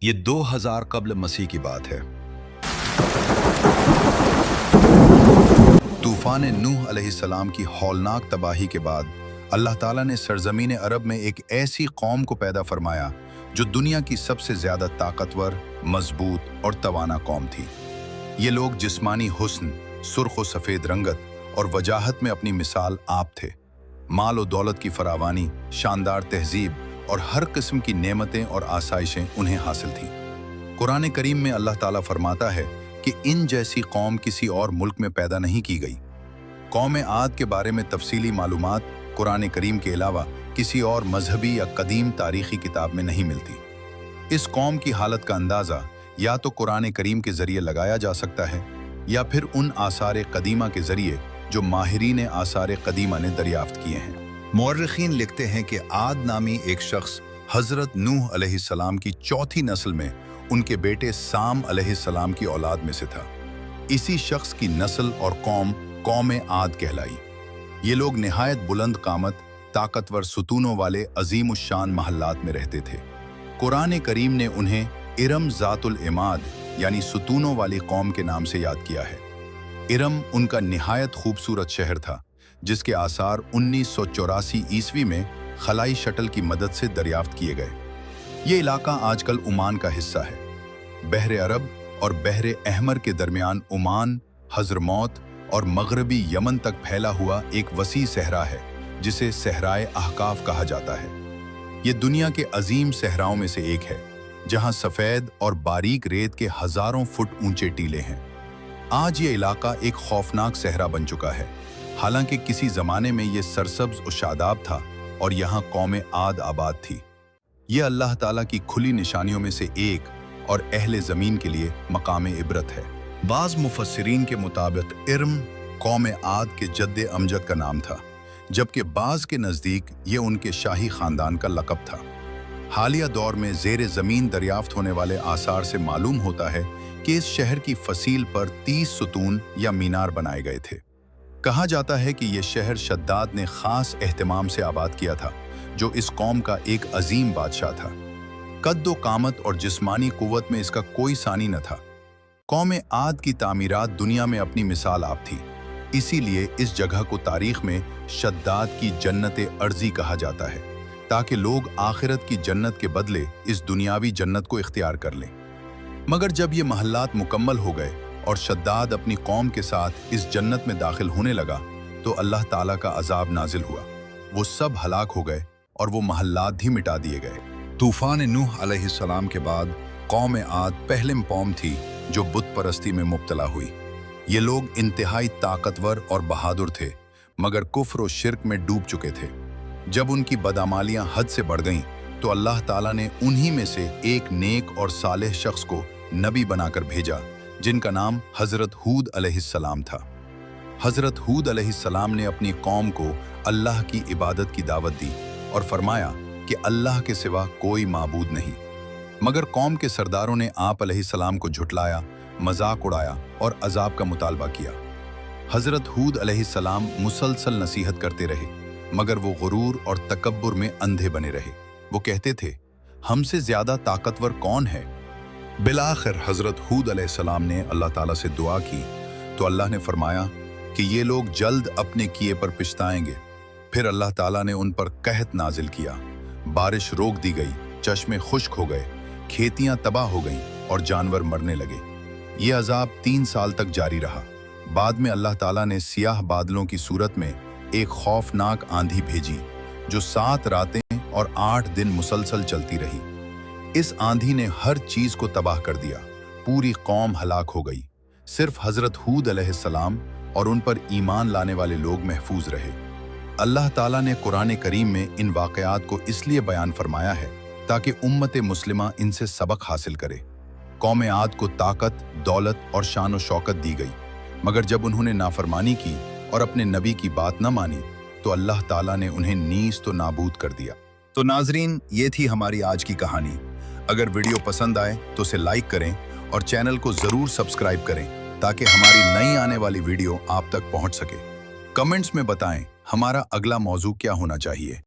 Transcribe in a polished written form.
ये 2000 कब्ल मसीह की बात है। तूफान नूह अलैहिस्सलाम की हौलनाक तबाही के बाद अल्लाह ताला ने सरजमीन अरब में एक ऐसी कौम को पैदा फरमाया जो दुनिया की सबसे ज़्यादा ताकतवर, मजबूत और तवाना कौम थी। ये लोग जिस्मानी हुस्न, सुर्ख व सफ़ेद रंगत और वजाहत में अपनी मिसाल आप थे। माल और दौलत की फरावानी, शानदार तहजीब और हर किस्म की नेमतें और आसाइशें उन्हें हासिल थीं। कुरान करीम में अल्लाह ताला फरमाता है कि इन जैसी कौम किसी और मुल्क में पैदा नहीं की गई। कौम आद के बारे में तफसीली मालूमात कुरान करीम के अलावा किसी और मजहबी या कदीम तारीखी किताब में नहीं मिलती। इस कौम की हालत का अंदाज़ा या तो कुरान करीम के ज़रिए लगाया जा सकता है या फिर उन आसार कदीमा के ज़रिए जो माहिरीन आसार कदीमा ने दरियाफ्त किए हैं। मुअर्रिखीन लिखते हैं कि आद नामी एक शख्स हज़रत नूह अलैहिस्सलाम की चौथी नस्ल में उनके बेटे साम अलैहिस्सलाम की औलाद में से था। इसी शख्स की नस्ल और कौम कौम आद कहलाई। ये लोग निहायत बुलंद कामत, ताकतवर सुतूनों वाले अजीम उश्शान महल्लात में रहते थे। कुरान करीम ने उन्हें इरम ज़ातुल इमाद यानी सुतूनों वाली कौम के नाम से याद किया है। इरम उनका निहायत खूबसूरत शहर था जिसके आसार 1984 ईस्वी में खलाई शटल की मदद से दरियाफ्त किए गए। ये इलाका आजकल ओमान का हिस्सा है। बहर अरब और बहर अहमर के दरमियान ओमान, हज़रमौत और मगरबी यमन तक फैला हुआ एक वसी सहरा है जिसे सहराए अहकाफ कहा जाता है। ये दुनिया के अजीम सहराओं में से एक है जहां सफ़ेद और बारीक रेत के हज़ारों फुट ऊंचे टीले हैं। आज ये इलाका एक खौफनाक सहरा बन चुका है। हालांकि किसी ज़माने में ये सरसब्ज और शादाब था और यहाँ कौम आद आबाद थी। ये अल्लाह ताला की खुली निशानियों में से एक और अहले ज़मीन के लिए मकाम इबरत है। बाज़ मुफस्सिरीन के मुताबिक इरम कौम आद के जद्दे अमजद का नाम था, जबकि बाज़ के नज़दीक ये उनके शाही ख़ानदान का लक़ब था। हालिया दौर में ज़ेर ज़मीन दरियाफ्त होने वाले आसार से मालूम होता है कि इस शहर की फसील पर 30 सुतून या मीनार बनाए गए थे। कहा जाता है कि यह शहर शद्दाद ने ख़ास एहतमाम से आबाद किया था, जो इस कौम का एक अजीम बादशाह था। कद्दो कामत और जिस्मानी कुव्वत में इसका कोई सानी न था। कौम आद की तामीरात दुनिया में अपनी मिसाल आप थी। इसीलिए इस जगह को तारीख में शद्दाद की जन्नत अर्जी कहा जाता है, ताकि लोग आखिरत की जन्नत के बदले इस दुनियावी जन्नत को इख्तियार कर लें। मगर जब ये महल्लात मुकम्मल हो गए और शद्दाद अपनी कौम के साथ इस जन्नत में दाखिल होने लगा तो अल्लाह ताला का अजाब नाजिल हुआ। वो सब हलाक हो गए और वो महल्लात भी मिटा दिए गए। तूफान नूह अलैहिस्सलाम के बाद कौम आद पहले कौम थी जो बुत परस्ती में मुब्तला हुई। ये लोग इंतहाई ताकतवर और बहादुर थे, मगर कुफ्र और शिर्क में डूब चुके थे। जब उनकी बदामालियां हद से बढ़ गईं तो अल्लाह ताला ने उन्हीं में से एक नेक और सालेह शख्स को नबी बनाकर भेजा, जिनका नाम हज़रत हूद अलैहिस्सलाम था। हज़रत हूद अलैहिस्सलाम ने अपनी कौम को अल्लाह की इबादत की दावत दी और फरमाया कि अल्लाह के सिवा कोई माबूद नहीं। मगर कौम के सरदारों ने आप अलैहिस्सलाम को झुटलाया, मजाक उड़ाया और अजाब का मुतालबा किया। हज़रत हूद अलैहिस्सलाम मुसलसल नसीहत करते रहे, मगर वो गुरूर और तकब्बुर में अंधे बने रहे। वो कहते थे, हमसे ज़्यादा ताकतवर कौन है? बिलाखिर हज़रत हूद अलैहिस्सलाम ने अल्लाह ताला से दुआ की तो अल्लाह ने फरमाया कि ये लोग जल्द अपने किए पर पछताएंगे। फिर अल्लाह ताला ने उन पर कहत नाजिल किया, बारिश रोक दी गई, चश्मे खुश्क हो गए, खेतियां तबाह हो गईं और जानवर मरने लगे। ये अजाब 3 साल तक जारी रहा। बाद में अल्लाह ताला ने सियाह बादलों की सूरत में एक खौफनाक आंधी भेजी जो 7 रातें और 8 दिन मुसलसल चलती रही। इस आंधी ने हर चीज को तबाह कर दिया। पूरी कौम हलाक हो गई। सिर्फ हज़रत हूद अलैहिस्सलाम और उन पर ईमान लाने वाले लोग महफूज रहे। अल्लाह ताला ने कुरान करीम में इन वाक़यात को इसलिए बयान फरमाया है ताकि उम्मत मुस्लिमा इनसे सबक हासिल करे। कौम आद को ताकत, दौलत और शान व शौकत दी गई, मगर जब उन्होंने नाफरमानी की और अपने नबी की बात न मानी तो अल्लाह ताला ने उन्हें नीस तो नाबूद कर दिया। तो नाजरीन, ये थी हमारी आज की कहानी। अगर वीडियो पसंद आए तो उसे लाइक करें और चैनल को ज़रूर सब्सक्राइब करें ताकि हमारी नई आने वाली वीडियो आप तक पहुंच सके। कमेंट्स में बताएं हमारा अगला मौजू क्या होना चाहिए।